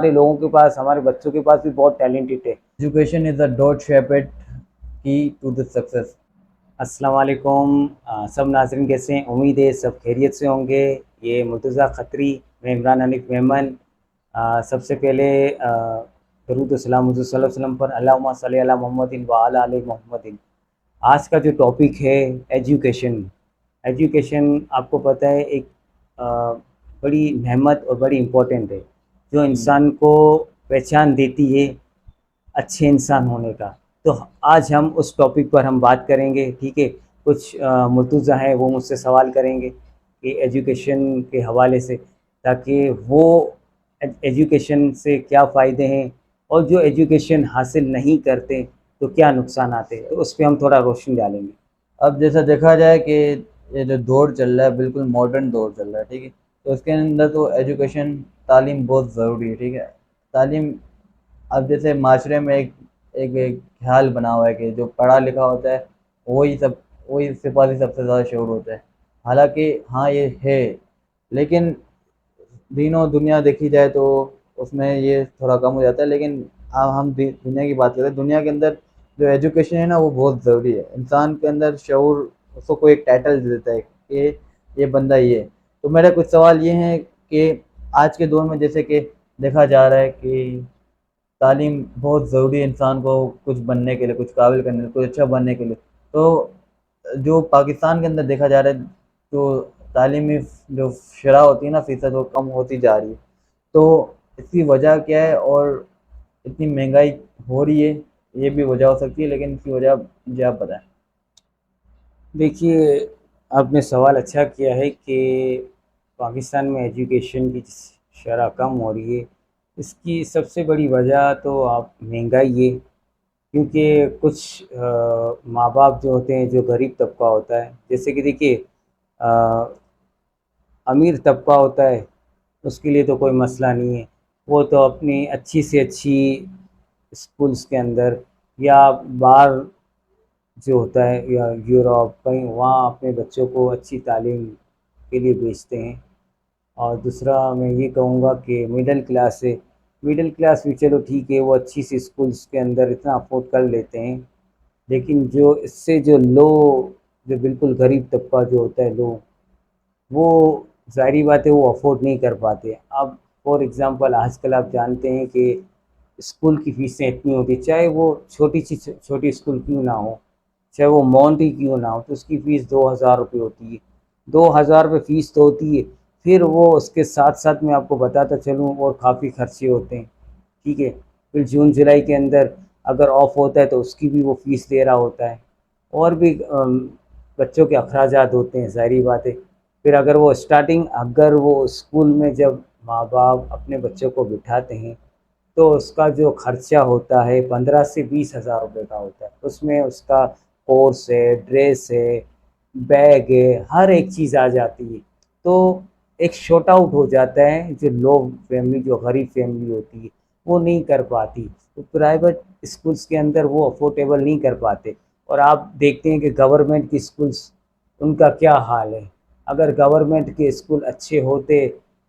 ہمارے لوگوں کے پاس، ہمارے بچوں کے پاس بھی بہت ٹیلنٹڈ ہے۔ Education is the dot-shaped key to the success. السلام علیکم، سب ناظرین کیسے ہیں؟ امید ہے سب خیریت سے ہوں گے۔ یہ مرتضیٰ خطری، میں عمران حنیف میمن۔ سب سے پہلے درود و سلام حضور صلی اللہ علیہ وسلم پر، اللہم صلی علی محمد و علی آل محمد۔ آج کا جو ٹاپک ہے ایجوکیشن۔ ایجوکیشن آپ کو پتہ ہے ایک بڑی نعمت اور بڑی امپورٹنٹ ہے، جو انسان کو پہچان دیتی ہے اچھے انسان ہونے کا۔ تو آج ہم اس ٹاپک پر ہم بات کریں گے، ٹھیک ہے؟ کچھ مرتضیٰ ہیں وہ مجھ سے سوال کریں گے کہ ایجوکیشن کے حوالے سے، تاکہ وہ ایجوکیشن سے کیا فائدے ہیں، اور جو ایجوکیشن حاصل نہیں کرتے تو کیا نقصانات ہیں، تو اس پہ ہم تھوڑا روشنی ڈالیں گے۔ اب جیسا دیکھا جائے کہ یہ جو دور چل رہا ہے بالکل ماڈرن دور چل رہا ہے، ٹھیک ہے؟ تو اس کے اندر تو ایجوکیشن، تعلیم بہت ضروری ہے، ٹھیک ہے؟ تعلیم، اب جیسے معاشرے میں ایک خیال بنا ہوا ہے کہ جو پڑھا لکھا ہوتا ہے وہی سپاہی سب سے زیادہ شعور ہوتا ہے۔ حالانکہ ہاں یہ ہے، لیکن دین و دنیا دیکھی جائے تو اس میں یہ تھوڑا کم ہو جاتا ہے۔ لیکن اب ہم دنیا کی بات کریں، دنیا کے اندر جو ایجوکیشن ہے نا وہ بہت ضروری ہے۔ انسان کے اندر شعور اس کو کوئی ایک ٹائٹل دیتا ہے کہ یہ بندہ یہ ہے۔ تو میرا کچھ سوال یہ ہے کہ آج کے دور میں جیسے کہ دیکھا جا رہا ہے کہ تعلیم بہت ضروری ہے انسان کو کچھ بننے کے لیے، کچھ قابل کرنے کے لیے، کچھ اچھا بننے کے لیے۔ تو جو پاکستان کے اندر دیکھا جا رہا ہے، جو تعلیمی جو شرح ہوتی ہے نا فیصد، وہ کم ہوتی جا رہی ہے۔ تو اس کی وجہ کیا ہے؟ اور اتنی مہنگائی ہو رہی ہے، یہ بھی وجہ ہو سکتی ہے، لیکن اس کی وجہ مجھے آپ بتائیں۔ دیکھیے، آپ نے سوال اچھا کیا ہے کہ پاکستان میں ایجوکیشن کی شرح کم ہو رہی ہے۔ اس کی سب سے بڑی وجہ تو آپ مہنگائی ہے، کیونکہ کچھ ماں باپ جو ہوتے ہیں، جو غریب طبقہ ہوتا ہے، جیسے کہ دیکھیے امیر طبقہ ہوتا ہے، اس کے لیے تو کوئی مسئلہ نہیں ہے، وہ تو اپنی اچھی سے اچھی اسکولس کے اندر یا باہر جو ہوتا ہے، یا یورپ کہیں، وہاں اپنے بچوں کو اچھی تعلیم کے لیے بھیجتے ہیں۔ اور دوسرا میں یہ کہوں گا کہ مڈل کلاس ہے، مڈل کلاس بھی چلو ٹھیک ہے، وہ اچھی سی اسکولس کے اندر اتنا افورڈ کر لیتے ہیں، لیکن جو اس سے جو لو، جو بالکل غریب طبقہ جو ہوتا ہے، لو، وہ ظاہری بات ہے وہ افورڈ نہیں کر پاتے۔ اب فار ایگزامپل آج کل آپ جانتے ہیں کہ اسکول کی فیسیں اتنی ہوتی، چاہے وہ چھوٹی اسکول کیوں نہ ہو، چاہے وہ مونٹ ہی کیوں نہ ہو، تو اس کی فیس 2,000 روپے ہوتی ہے۔ 2,000 روپے فیس تو ہوتی ہے، پھر وہ اس کے ساتھ ساتھ میں آپ کو بتاتا چلوں اور کافی خرچے ہوتے ہیں، ٹھیک ہے؟ پھر جون جولائی کے اندر اگر آف ہوتا ہے تو اس کی بھی وہ فیس دے رہا ہوتا ہے، اور بھی بچوں کے اخراجات ہوتے ہیں، ظاہری بات ہے۔ پھر اگر وہ اسکول میں جب ماں باپ اپنے بچوں کو بٹھاتے ہیں تو اس کا جو خرچہ ہوتا ہے 15 سے 20 ہزار روپے کا ہوتا ہے۔ اس میں اس کا کورس ہے، ڈریس ہے، بیگ ہے، ہر ایک چیز آ جاتی ہے۔ تو ایک شارٹ آؤٹ ہو جاتا ہے، جو لو فیملی، جو غریب فیملی ہوتی ہے وہ نہیں کر پاتی، تو پرائیویٹ اسکولس کے اندر وہ افورڈیبل نہیں کر پاتے۔ اور آپ دیکھتے ہیں کہ گورنمنٹ کی اسکولس، ان کا کیا حال ہے۔ اگر گورنمنٹ کے اسکول اچھے ہوتے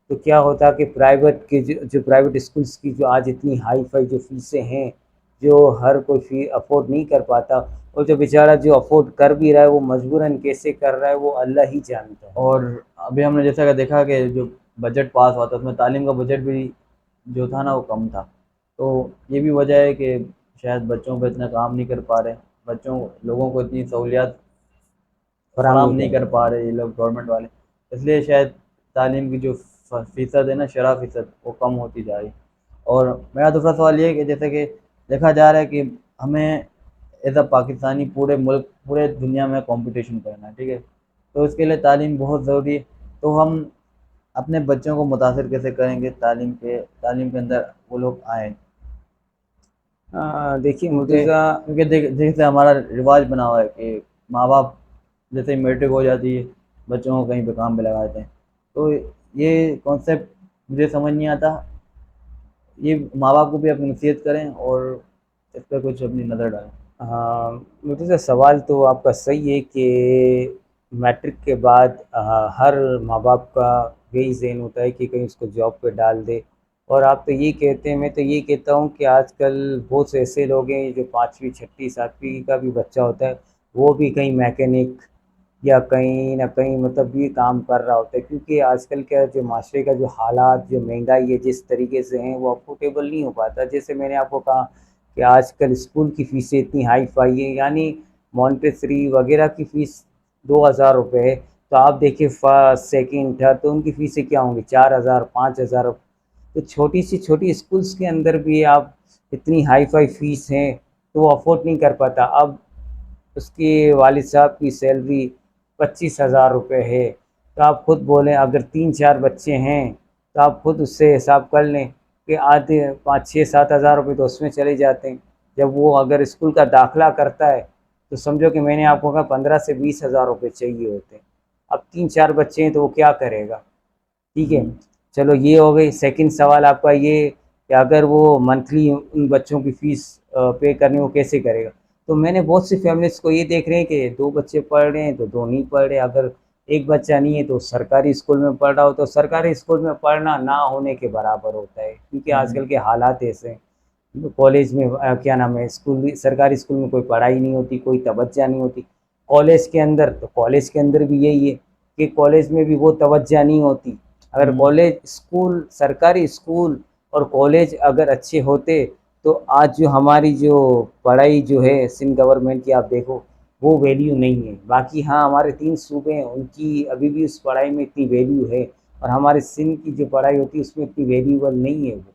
تو کیا ہوتا کہ پرائیویٹ کے جو پرائیویٹ اسکولس کی جو آج اتنی ہائی فائی جو فیسیں ہیں، جو ہر کوئی فی افورڈ نہیں کر پاتا، اور جو بیچارہ جو افورڈ کر بھی رہا ہے وہ مجبوراً کیسے کر رہا ہے وہ اللہ ہی جانتا ہے۔ اور ابھی ہم نے جیسا کہ دیکھا کہ جو بجٹ پاس ہوا تھا اس میں تعلیم کا بجٹ بھی جو تھا نا وہ کم تھا۔ تو یہ بھی وجہ ہے کہ شاید بچوں پہ اتنا کام نہیں کر پا رہے، لوگوں کو اتنی سہولیات فراہم فراہم نہیں نہیں کر کر پا رہے یہ لوگ گورنمنٹ والے۔ اس لیے شاید تعلیم کی جو فیصد ہے نا، شرح فیصد، وہ کم ہوتی جا رہی۔ اور میرا دوسرا سوال یہ ہے کہ جیسے کہ دیکھا جا رہا ہے کہ ہمیں ایز اے پاکستانی پورے ملک، پورے دنیا میں کمپٹیشن کرنا ہے، ٹھیک ہے؟ تو اس کے لیے تعلیم بہت ضروری ہے۔ تو ہم اپنے بچوں کو متاثر کیسے کریں گے تعلیم کے اندر وہ لوگ آئیں؟ دیکھیے کیونکہ مرتضیٰ، کیونکہ جیسے ہمارا رواج بنا ہوا ہے کہ ماں باپ جیسے ہی میٹرک ہو جاتی ہے بچوں کو کہیں پہ کام پہ لگا دیتے ہیں۔ تو یہ کانسیپٹ مجھے سمجھ نہیں آتا۔ یہ ماں باپ کو بھی اپنی نصیحت کریں اور اس پہ کچھ اپنی نظر ڈالیں۔ مرتضیٰ سوال تو آپ کا صحیح ہے کہ میٹرک کے بعد ہر ماں باپ کا یہی ذہن ہوتا ہے کہ کہیں اس کو جاب پہ ڈال دے، اور آپ تو یہ کہتے ہیں، میں تو یہ کہتا ہوں کہ آج کل بہت سے ایسے لوگ ہیں جو 5ویں 6ٹھی 7ویں کا بھی بچہ ہوتا ہے، وہ بھی کہیں میکینک یا کہیں نہ کہیں مطلب یہ کام کر رہا ہوتا ہے، کیونکہ آج کل کا جو معاشرے کا جو حالات، جو مہنگائی ہے جس طریقے سے ہیں، وہ افورڈیبل نہیں ہو پاتا۔ جیسے میں نے آپ کو کہا کہ آج کل اسکول کی فیسیں اتنی ہائی فائی ہیں، یعنی مونٹیسری وغیرہ کی فیس 2,000 روپے ہے، تو آپ دیکھیے فرسٹ سیکنڈ تھرڈ تو ان کی فیسیں کیا ہوں گی، 4,000 5,000۔ تو چھوٹی سی چھوٹی اسکولس کے اندر بھی آپ اتنی ہائی فائی فیس ہیں تو وہ افورڈ نہیں کر پاتا۔ اب اس کے والد صاحب کی سیلری 25,000 روپے ہے، تو آپ خود بولیں اگر 3 4 بچے ہیں تو آپ خود اس سے حساب کر لیں کہ آدھے 5 6 7 ہزار روپے تو اس میں چلے جاتے ہیں۔ جب وہ اگر اسکول کا داخلہ کرتا ہے تو سمجھو کہ میں نے آپ کو کہا 15 سے 20 ہزار روپے چاہیے ہوتے ہیں۔ اب 3 4 بچے ہیں تو وہ کیا کرے گا؟ ٹھیک ہے، ہوں، چلو یہ ہو گئی۔ سیکنڈ سوال آپ کا یہ کہ اگر وہ منتھلی ان بچوں کی فیس پے کرنی، وہ کیسے کرے گا؟ تو میں نے بہت سی فیملیز کو یہ دیکھ رہے ہیں کہ 2 بچے پڑھ رہے ہیں تو 2 نہیں پڑھ رہے، اگر ایک بچہ نہیں ہے تو سرکاری اسکول میں پڑھ رہا ہو، تو سرکاری اسکول میں پڑھنا نہ ہونے کے برابر ہوتا ہے، کیونکہ آج ہوں، کل کے حالات ایسے ہیں۔ کالج میں کیا نام ہے، اسکول سرکاری اسکول میں کوئی پڑھائی نہیں ہوتی، کوئی توجہ نہیں ہوتی۔ کالج کے اندر تو کالج کے اندر بھی یہی ہے کہ کالج میں بھی وہ توجہ نہیں ہوتی۔ اگر ہوں، کالج اسکول سرکاری اسکول اور کالج اگر اچھے ہوتے تو آج جو ہماری جو پڑھائی جو ہے سندھ گورنمنٹ کی، آپ دیکھو وہ ویلیو نہیں ہے۔ باقی ہاں ہمارے 3 صوبے ہیں، ان کی ابھی بھی اس پڑھائی میں اتنی ویلیو ہے، اور ہمارے سندھ کی جو پڑھائی ہوتی ہے اس میں اتنی ویلیوبل نہیں ہے وہ۔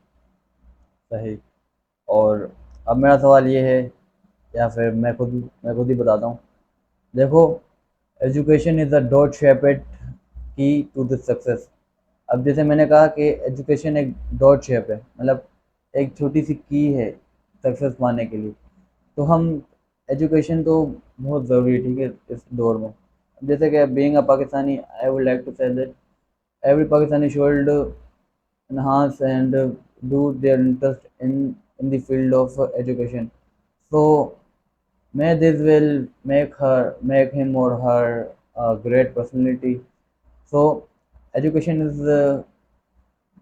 صحیح۔ اور اب میرا سوال یہ ہے، یا پھر میں خود ہی بتاتا ہوں۔ دیکھو، education is a dot shaped کی ٹو دا سکسیس۔ اب جیسے میں نے کہا کہ ایجوکیشن ایک ڈاٹ شیپ ہے، مطلب ایک چھوٹی سی کی ہے سکسیس پانے کے لیے۔ تو ہم ایجوکیشن تو بہت ضروری ہے، ٹھیک ہے، اس دور میں۔ جیسے کہ being a Pakistani, I would like to say that every Pakistani should enhance and do their interest in the field of education. So may this will make him or her a great personality. So education is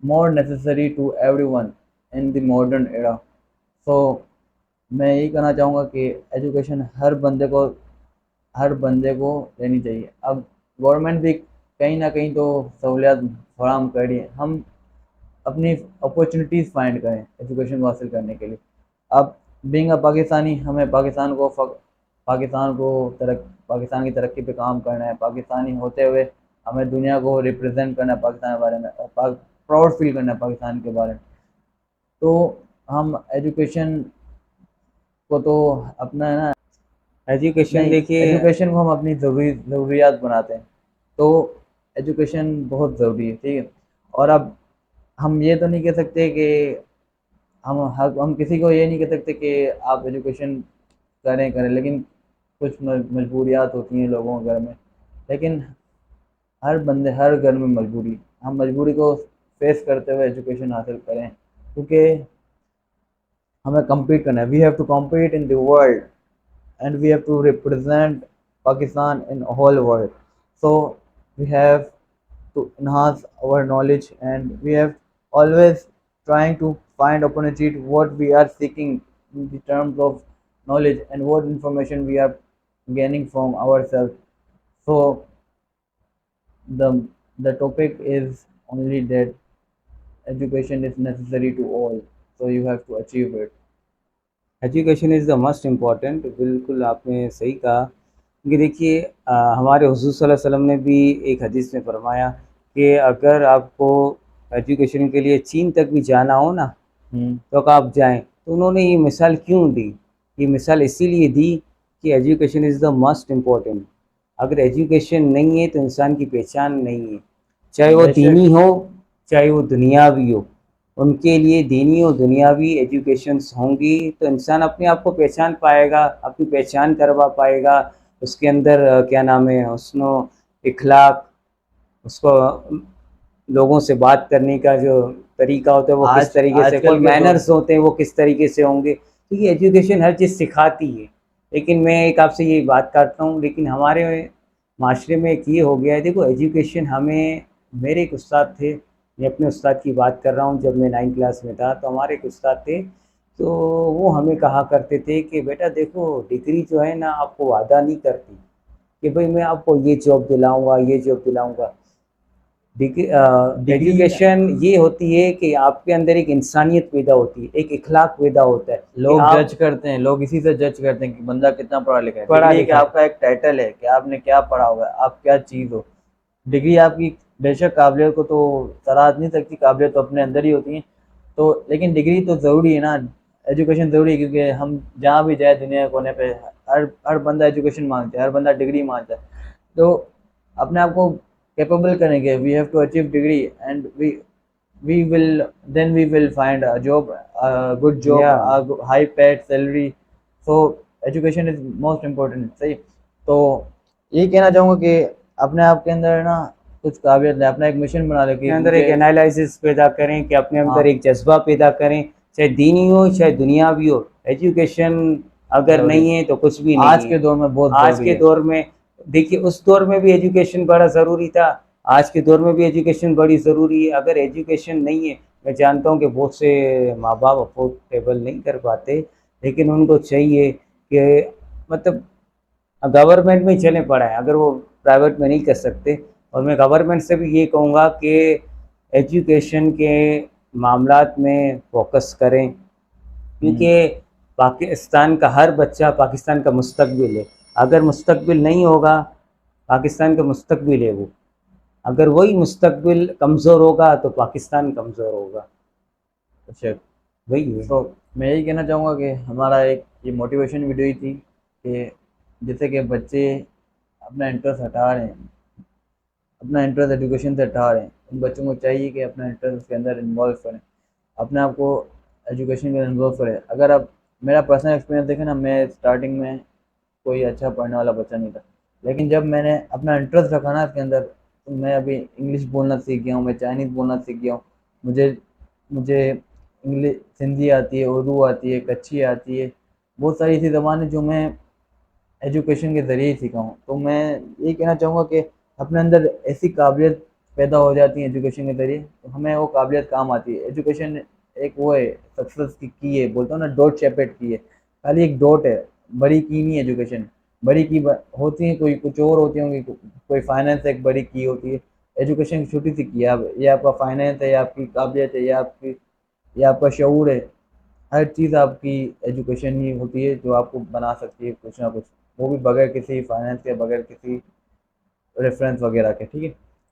more necessary to everyone in the modern era. So میں یہی کہنا چاہوں گا کہ education ہر بندے کو لینی چاہیے۔ اب گورنمنٹ بھی کہیں نہ کہیں تو سہولیات فراہم کر رہی ہے، ہم اپنی اپورچونیٹیز فائنڈ کریں ایجوکیشن کو حاصل کرنے کے لیے۔ اب بینگ اے پاکستانی، ہمیں پاکستان کی ترقی پہ کام کرنا ہے، پاکستانی ہوتے ہوئے ہمیں دنیا کو ریپرزینٹ کرنا ہے پاکستان کے بارے میں، اور پراؤڈ فیل کرنا ہے پاکستان کے بارے میں۔ تو ہم ایجوکیشن کو تو اپنا ہے نا، ایجوکیشن نہیں، دیکھیے، ایجوکیشن کو ہم اپنی ضروریات بناتے ہیں، تو ایجوکیشن بہت ضروری ہے، ٹھیک ہے۔ اور اب ہم یہ تو نہیں کہہ سکتے کہ ہم کسی کو یہ نہیں کہہ سکتے کہ آپ ایجوکیشن کریں، لیکن کچھ مجبوریات ہوتی ہیں لوگوں کے گھر میں، لیکن ہر گھر میں مجبوری، ہم مجبوری کو فیس کرتے ہوئے ایجوکیشن حاصل کریں، کیونکہ ہمیں کمپیٹ کرنا ہے، we have to compete in the world and we have to represent Pakistan in whole world. So we have to enhance our knowledge, and we have always trying to find opportunity what we are seeking in the terms of knowledge and what information we are gaining from ourselves. So the topic is only that education is necessary to all. So you have to achieve it. Education is the must important, بالکل آپ نے صحیح کہا۔ کہ دیکھیے ہمارے حضور صلی اللہ علیہ وسلم نے بھی ایک حدیث میں فرمایا کہ اگر آپ کو ایجوکیشن کے لیے چین تک بھی جانا ہو نا Hmm. تو آپ جائیں۔ تو انہوں نے یہ مثال کیوں دی؟ یہ مثال اسی لیے دی کہ education is the must important. اگر ایجوکیشن نہیں ہے تو انسان کی پہچان نہیں ہے، چاہے وہ بے شک، دینی ہو چاہے وہ دنیاوی ہو۔ ان کے لیے دینی اور دنیاوی ایجوکیشنس ہوں گی تو انسان اپنے آپ کو پہچان پائے گا، اپنی پہچان کروا پائے گا۔ اس کے اندر کیا نام ہے، حسن و اخلاق، اس کو لوگوں سے بات کرنے کا جو طریقہ ہوتا ہے وہ کس آج طریقے سے، آج کوئی کل کے دور، مینرز ہوتے ہیں وہ کس طریقے سے ہوں گے۔ کیونکہ ایجوکیشن ہر چیز سکھاتی ہے، لیکن میں ایک آپ سے یہ بات کرتا ہوں، لیکن ہمارے معاشرے میں ایک یہ ہو گیا ہے، دیکھو ایجوکیشن ہمیں، میرے ایک استاد تھے میں اپنے استاد کی بات کر رہا ہوں، جب میں 9 کلاس میں تھا تو ہمارے ایک استاد تھے، تو وہ ہمیں کہا کرتے تھے کہ بیٹا دیکھو ڈگری جو ہے نا آپ کو وعدہ نہیں کرتی کہ بھئی میں آپ کو یہ جاب دلاؤں گا، یہ جاب دلاؤں گا۔ ڈگری ایجوکیشن یہ ہوتی ہے کہ آپ کے اندر ایک انسانیت پیدا ہوتی ہے، ایک اخلاق پیدا ہوتا ہے کہ لوگ آپ جج کرتے ہیں، لوگ اسی سے جج کرتے ہیں کہ بندہ کتنا پڑھا لکھا ہے۔ پڑھا ڈگری کہ لکھا ہے۔ آپ کا ایک ٹائٹل ہے کہ آپ نے کیا پڑھا ہوا ہے، آپ کیا چیز ہو۔ ڈگری آپ کی بے شک قابلیت کو تو سراہ نہیں سکتی، قابلیت تو اپنے اندر ہی ہوتی ہیں، تو لیکن ڈگری تو ضروری ہے نا، ایجوکیشن ضروری ہے، کیونکہ ہم جہاں بھی جائیں دنیا کے کونے پہ ہر بندہ ایجوکیشن مانگتا ہے، ہر بندہ ڈگری مانگتا ہے، تو اپنے آپ کو کیپیبل کریں گے، we have to achieve degree and we will find a job, a good job, یا a high paid salary. So education is most important. صحیح، تو یہی کہنا چاہوں گا کہ اپنے آپ کے اندر نا کچھ قابلیت ہے، اپنا ایک مشن بنا لے کہ اپنے اندر ایک مجھے، انالائسس پیدا کریں، کہ اپنے ہاں اندر ایک جذبہ پیدا کریں، چاہے دینی ہو چاہے دنیاوی ہو۔ ایجوکیشن اگر ضروری نہیں ہے تو کچھ بھی آج نہیں ہے۔ کے دور میں بہت آج ضروری کے ہے۔ دور میں دیکھیے، اس دور میں بھی ایجوکیشن بڑا ضروری تھا، آج کے دور میں بھی ایجوکیشن بڑی ضروری ہے۔ اگر ایجوکیشن نہیں ہے، میں جانتا ہوں کہ بہت سے ماں باپ افورڈیبل نہیں کر پاتے، لیکن ان کو چاہیے کہ مطلب گورنمنٹ میں ہی چلیں پڑھائیں اگر وہ پرائیویٹ میں نہیں کر سکتے۔ اور میں گورنمنٹ سے بھی یہ کہوں گا کہ ایجوکیشن کے معاملات میں فوکس کریں، ہوں، کیونکہ پاکستان کا ہر بچہ پاکستان کا مستقبل ہے۔ اگر مستقبل نہیں ہوگا، پاکستان کا مستقبل ہے وہ، اگر وہی مستقبل کمزور ہوگا تو پاکستان کمزور ہوگا، اچھا، وہی ہے۔ تو میں یہی کہنا چاہوں گا کہ ہمارا ایک یہ موٹیویشن ویڈیو ہی تھی کہ جیسے کہ بچے اپنا انٹرسٹ ہٹا رہے ہیں، اپنا انٹرسٹ ایجوکیشن سے ہٹا رہے ہیں، ان بچوں کو چاہیے کہ اپنا انٹرسٹ اس کے اندر انوالو کریں، اپنے آپ کو ایجوکیشن کے اندر انوالو کریں۔ اگر آپ میرا پرسنل ایکسپیرینس دیکھیں نا، میں اسٹارٹنگ میں کوئی اچھا پڑھنے والا بچہ نہیں تھا، لیکن جب میں نے اپنا انٹرسٹ رکھا نا اس کے اندر، تو میں ابھی انگلش بولنا سیکھ گیا ہوں، میں چائنیز بولنا سیکھ گیا ہوں، مجھے انگلش سندھی آتی ہے، اردو آتی ہے، کچھی آتی ہے، بہت ساری ایسی زبانیں جو میں ایجوکیشن کے ذریعے ہی سیکھا ہوں۔ تو میں یہ کہنا چاہوں گا کہ اپنے اندر ایسی قابلیت پیدا ہو جاتی ہے ایجوکیشن کے ذریعے، تو ہمیں وہ قابلیت کام آتی ہے۔ ایجوکیشن ایک وہ ہے سکسیس کی ہے، بولتا ہوں نا ڈاٹ شیپڈ کی ہے، خالی ایک ڈاٹ ہے، بڑی کی نہیں ایجوکیشن، بڑی کی ہوتی ہیں کوئی کچھ اور ہوتی ہوں گی، کوئی فائنینس ایک بڑی کی ہوتی ہے، ایجوکیشن چھوٹی سی کی ہے۔ یہ آپ کا فائنینس ہے، یا آپ کی قابلیت ہے، یا آپ کا شعور ہے، ہر چیز آپ کی ایجوکیشن ہی ہوتی ہے جو آپ کو بنا سکتی ہے کچھ نہ کچھ، وہ بھی بغیر کسی فائنینس کے، بغیر کسی ریفرنس وغیرہ کے، ٹھیک ہے،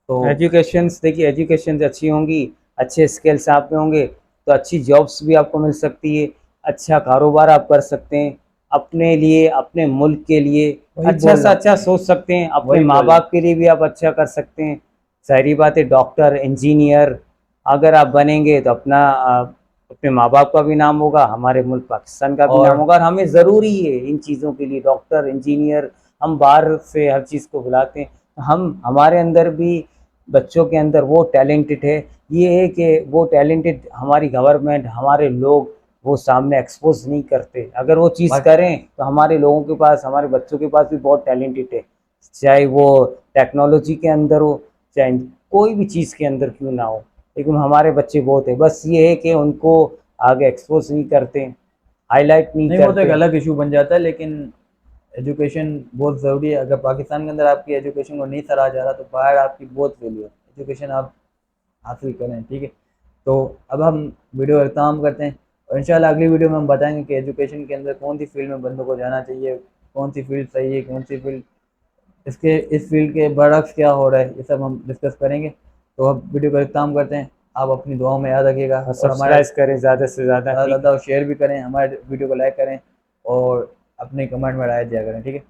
تو ایجوکیشنس دیکھیے، ایجوکیشنز اچھی ہوں گی، اچھے اسکلس آپ میں ہوں گے تو اچھی جابس بھی آپ کو مل سکتی ہے، اچھا کاروبار آپ کر سکتے ہیں، اپنے لیے اپنے ملک کے لیے وہی اچھا بول سا رہا اچھا ہوں، سوچ سکتے ہیں، اپنے وہی ماں بول رہا ہوں۔ باپ کے لیے بھی آپ اچھا کر سکتے ہیں۔ ظاہری بات ہے ڈاکٹر، انجینئر اگر آپ بنیں گے تو اپنے ماں باپ کا بھی نام ہوگا، ہمارے ملک پاکستان کا بھی اور نام ہوگا، اور ہمیں ضروری ہے ان چیزوں کے لیے ڈاکٹر انجینئر۔ ہم باہر سے ہر چیز کو بلاتے ہیں، ہمارے اندر بھی بچوں کے اندر وہ ٹیلنٹڈ ہے، یہ ہے کہ وہ ٹیلنٹڈ ہماری گورنمنٹ ہمارے لوگ وہ سامنے ایکسپوز نہیں کرتے۔ اگر وہ چیز بٹ کریں تو ہمارے لوگوں کے پاس، ہمارے بچوں کے پاس بھی بہت ٹیلنٹڈ ہے، چاہے وہ ٹیکنالوجی کے اندر ہو، چاہے کوئی بھی چیز کے اندر کیوں نہ ہو، لیکن ہمارے بچے بہت ہیں، بس یہ ہے کہ ان کو آگے ایکسپوز نہیں کرتے، ہائی لائٹ نہیں نہیں، وہ تو ایک کرتے۔ الگ ایشو بن جاتا ہے، لیکن ایجوکیشن بہت ضروری ہے۔ اگر پاکستان کے اندر آپ کی ایجوکیشن کو نہیں سراہا جا رہا تو باہر آپ کی بہت ویلیو ہے، ایجوکیشن آپ حاصل کریں، ٹھیک ہے۔ تو اب ہم ویڈیو کا اختتام کرتے ہیں، اور انشاءاللہ اگلی ویڈیو میں ہم بتائیں گے کہ ایجوکیشن کے اندر کون سی فیلڈ میں بندوں کو جانا چاہیے، کون سی فیلڈ صحیح ہے، کون سی فیلڈ اس فیلڈ کے برعکس کیا ہو رہا ہے، یہ سب ہم ڈسکس کریں گے۔ تو اب ویڈیو کا اختتام کرتے ہیں، آپ اپنی دعاؤں میں یاد رکھیے گا، اور اور ہمارے سبسکرائب کریں زیادہ سے زیادہ، زیادہ ٹھیک ہے؟ زیادہ شیئر بھی کریں، ہمارے ویڈیو کو لائک کریں، اور اپنے کمنٹ میں رائے دیا کریں، ٹھیک ہے۔